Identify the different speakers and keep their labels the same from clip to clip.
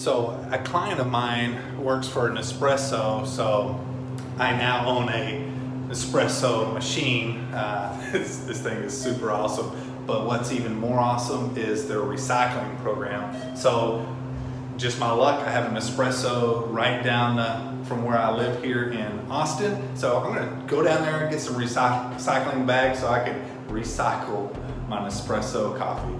Speaker 1: So a client of mine works for Nespresso, so I now own a Nespresso machine. This thing is super awesome, but what's even more awesome is their recycling program. So just my luck, I have an Nespresso right down from where I live here in Austin. So I'm gonna go down there and get some recycling bags so I can recycle my Nespresso coffee.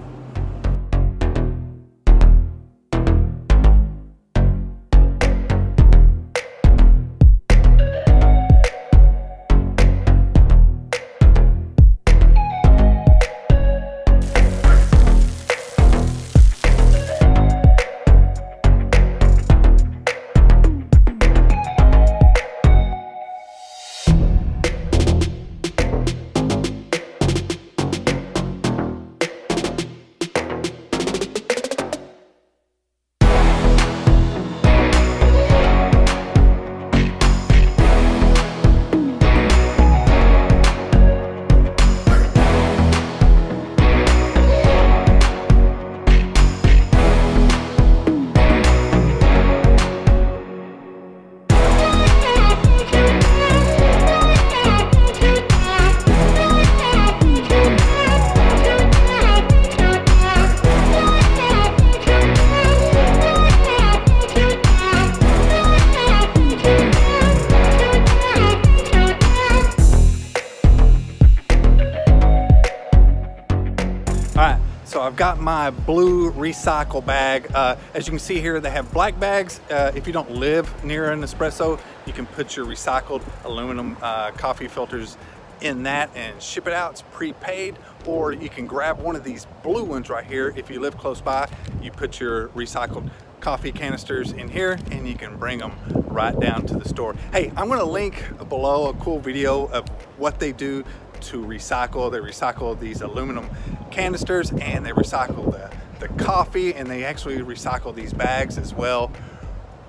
Speaker 1: So I've got my blue recycle bag. As you can see here, they have black bags. If you don't live near an Nespresso, you can put your recycled aluminum coffee filters in that and ship it out. It's prepaid, or you can grab one of these blue ones right here. If you live close by, you put your recycled coffee canisters in here and you can bring them right down to the store. Hey, I'm gonna link below a cool video of what they do to recycle. They recycle these aluminum canisters and they recycle the coffee, and they actually recycle these bags as well.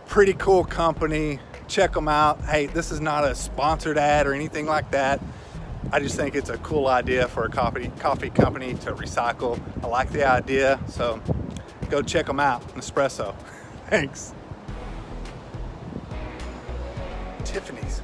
Speaker 1: Pretty cool company. Check them out. Hey, this is not a sponsored ad or anything like that. I just think it's a cool idea for a coffee company to recycle. I like the idea, so go check them out. Nespresso. Thanks. Tiffany's.